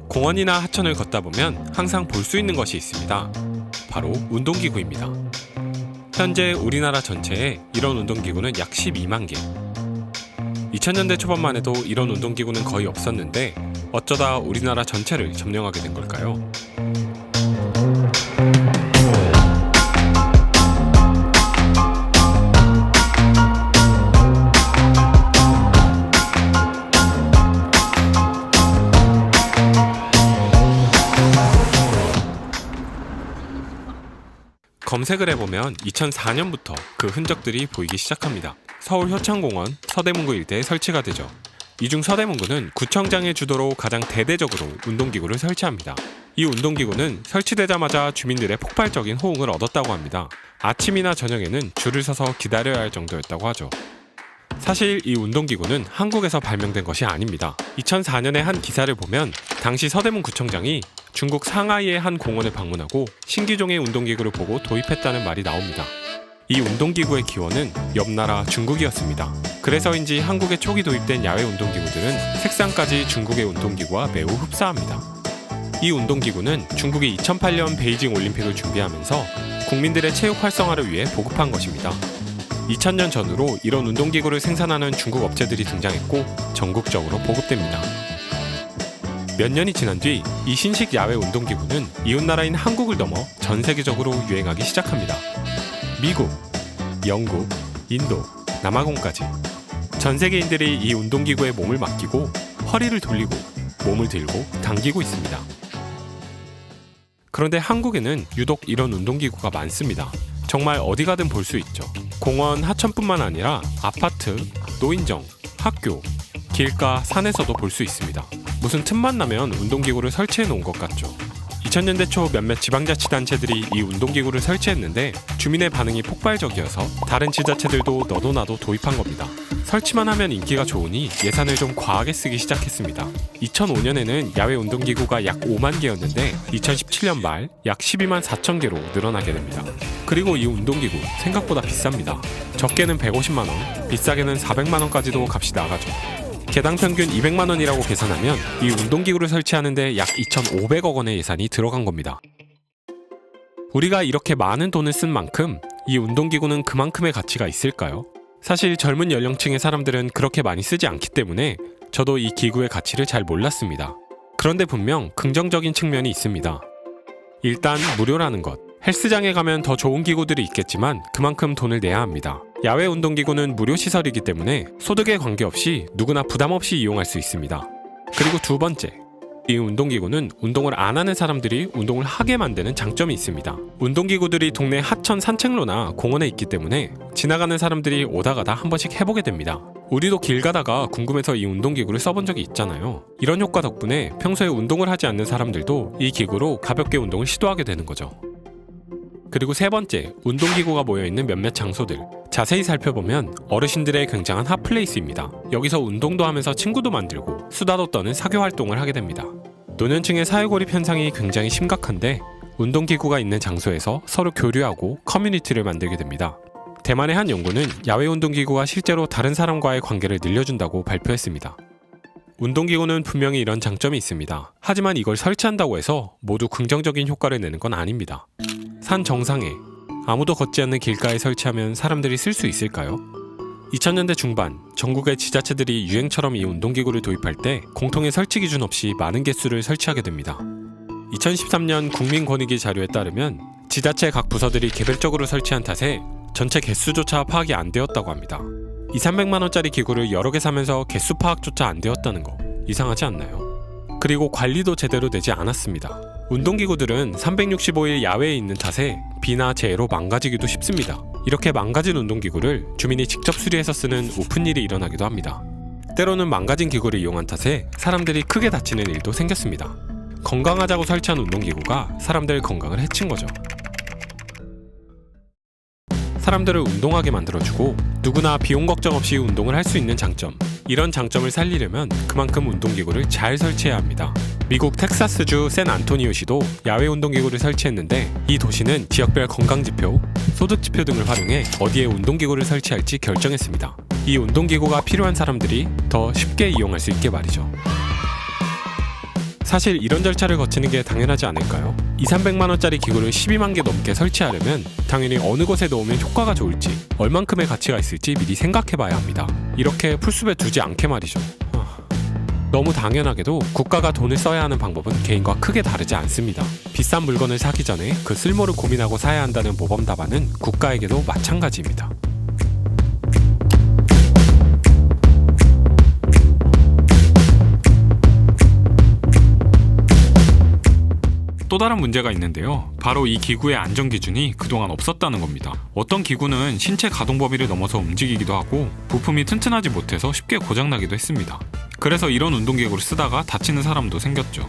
공원이나 하천을 걷다 보면 항상 볼 수 있는 것이 있습니다. 바로 운동기구입니다. 현재 우리나라 전체에 이런 운동기구는 약 12만 개. 2000년대 초반만 해도 이런 운동기구는 거의 없었는데 어쩌다 우리나라 전체를 점령하게 된 걸까요? 검색을 해보면 2004년부터 그 흔적들이 보이기 시작합니다. 서울 효창공원, 서대문구 일대에 설치가 되죠. 이 중 서대문구는 구청장의 주도로 가장 대대적으로 운동기구를 설치합니다. 이 운동기구는 설치되자마자 주민들의 폭발적인 호응을 얻었다고 합니다. 아침이나 저녁에는 줄을 서서 기다려야 할 정도였다고 하죠. 사실 이 운동기구는 한국에서 발명된 것이 아닙니다. 2004년에 한 기사를 보면 당시 서대문 구청장이 중국 상하이의 한 공원을 방문하고 신기종의 운동기구를 보고 도입했다는 말이 나옵니다. 이 운동기구의 기원은 옆 나라 중국이었습니다. 그래서인지 한국에 초기 도입된 야외 운동기구들은 색상까지 중국의 운동기구와 매우 흡사합니다. 이 운동기구는 중국이 2008년 베이징 올림픽을 준비하면서 국민들의 체육 활성화를 위해 보급한 것입니다. 2000년 전후로 이런 운동기구를 생산하는 중국 업체들이 등장했고 전국적으로 보급됩니다. 몇 년이 지난 뒤 이 신식 야외 운동기구는 이웃나라인 한국을 넘어 전 세계적으로 유행하기 시작합니다. 미국, 영국, 인도, 남아공까지 전 세계인들이 이 운동기구에 몸을 맡기고 허리를 돌리고 몸을 들고 당기고 있습니다. 그런데 한국에는 유독 이런 운동기구가 많습니다. 정말 어디 가든 볼 수 있죠. 공원, 하천뿐만 아니라 아파트, 노인정, 학교, 길가, 산에서도 볼 수 있습니다. 무슨 틈만 나면 운동기구를 설치해 놓은 것 같죠. 2000년대 초 몇몇 지방자치단체들이 이 운동기구를 설치했는데 주민의 반응이 폭발적이어서 다른 지자체들도 너도 나도 도입한 겁니다. 설치만 하면 인기가 좋으니 예산을 좀 과하게 쓰기 시작했습니다. 2005년에는 야외 운동기구가 약 5만 개였는데 2017년 말 약 12만 4천 개로 늘어나게 됩니다. 그리고 이 운동기구 생각보다 비쌉니다. 적게는 150만 원, 비싸게는 400만 원까지도 값이 나가죠. 개당 평균 200만 원이라고 계산하면 이 운동기구를 설치하는데 약 2,500억 원의 예산이 들어간 겁니다. 우리가 이렇게 많은 돈을 쓴 만큼 이 운동기구는 그만큼의 가치가 있을까요? 사실 젊은 연령층의 사람들은 그렇게 많이 쓰지 않기 때문에 저도 이 기구의 가치를 잘 몰랐습니다. 그런데 분명 긍정적인 측면이 있습니다. 일단 무료라는 것. 헬스장에 가면 더 좋은 기구들이 있겠지만 그만큼 돈을 내야 합니다. 야외 운동기구는 무료 시설이기 때문에 소득에 관계없이 누구나 부담 없이 이용할 수 있습니다. 그리고 두 번째, 이 운동기구는 운동을 안 하는 사람들이 운동을 하게 만드는 장점이 있습니다. 운동기구들이 동네 하천 산책로나 공원에 있기 때문에 지나가는 사람들이 오다 가다 한 번씩 해보게 됩니다. 우리도 길 가다가 궁금해서 이 운동기구를 써본 적이 있잖아요. 이런 효과 덕분에 평소에 운동을 하지 않는 사람들도 이 기구로 가볍게 운동을 시도하게 되는 거죠. 그리고 세 번째, 운동기구가 모여있는 몇몇 장소들. 자세히 살펴보면 어르신들의 굉장한 핫플레이스입니다. 여기서 운동도 하면서 친구도 만들고 수다도 떠는 사교활동을 하게 됩니다. 노년층의 사회고립 현상이 굉장히 심각한데 운동기구가 있는 장소에서 서로 교류하고 커뮤니티를 만들게 됩니다. 대만의 한 연구는 야외 운동기구가 실제로 다른 사람과의 관계를 늘려준다고 발표했습니다. 운동기구는 분명히 이런 장점이 있습니다. 하지만 이걸 설치한다고 해서 모두 긍정적인 효과를 내는 건 아닙니다. 산 정상에 아무도 걷지 않는 길가에 설치하면 사람들이 쓸 수 있을까요? 2000년대 중반 전국의 지자체들이 유행처럼 이 운동기구를 도입할 때 공통의 설치 기준 없이 많은 개수를 설치하게 됩니다. 2013년 국민권익위 자료에 따르면 지자체 각 부서들이 개별적으로 설치한 탓에 전체 개수조차 파악이 안 되었다고 합니다. 200~300만 원짜리 기구를 여러 개 사면서 개수 파악조차 안 되었다는 거 이상하지 않나요? 그리고 관리도 제대로 되지 않았습니다. 운동기구들은 365일 야외에 있는 탓에 비나 재해로 망가지기도 쉽습니다. 이렇게 망가진 운동기구를 주민이 직접 수리해서 쓰는 우픈 일이 일어나기도 합니다. 때로는 망가진 기구를 이용한 탓에 사람들이 크게 다치는 일도 생겼습니다. 건강하자고 설치한 운동기구가 사람들 건강을 해친 거죠. 사람들을 운동하게 만들어주고 누구나 비용 걱정 없이 운동을 할 수 있는 장점. 이런 장점을 살리려면 그만큼 운동기구를 잘 설치해야 합니다. 미국 텍사스주 샌안토니오시도 야외 운동기구를 설치했는데 이 도시는 지역별 건강지표, 소득지표 등을 활용해 어디에 운동기구를 설치할지 결정했습니다. 이 운동기구가 필요한 사람들이 더 쉽게 이용할 수 있게 말이죠. 사실 이런 절차를 거치는 게 당연하지 않을까요? 200~300만 원짜리 기구를 12만 개 넘게 설치하려면 당연히 어느 곳에 놓으면 효과가 좋을지, 얼만큼의 가치가 있을지 미리 생각해봐야 합니다. 이렇게 풀숲에 두지 않게 말이죠. 너무 당연하게도 국가가 돈을 써야 하는 방법은 개인과 크게 다르지 않습니다. 비싼 물건을 사기 전에 그 쓸모를 고민하고 사야 한다는 모범 답안은 국가에게도 마찬가지입니다. 또 다른 문제가 있는데요. 바로 이 기구의 안전 기준이 그동안 없었다는 겁니다. 어떤 기구는 신체 가동 범위를 넘어서 움직이기도 하고 부품이 튼튼하지 못해서 쉽게 고장나기도 했습니다. 그래서 이런 운동기구를 쓰다가 다치는 사람도 생겼죠.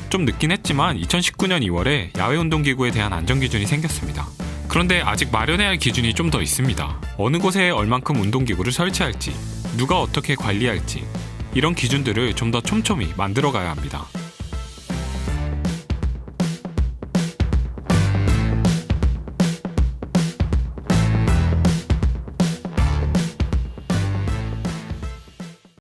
좀 늦긴 했지만 2019년 2월에 야외 운동기구에 대한 안전 기준이 생겼습니다. 그런데 아직 마련해야 할 기준이 좀 더 있습니다. 어느 곳에 얼만큼 운동기구를 설치할지, 누가 어떻게 관리할지, 이런 기준들을 좀 더 촘촘히 만들어가야 합니다.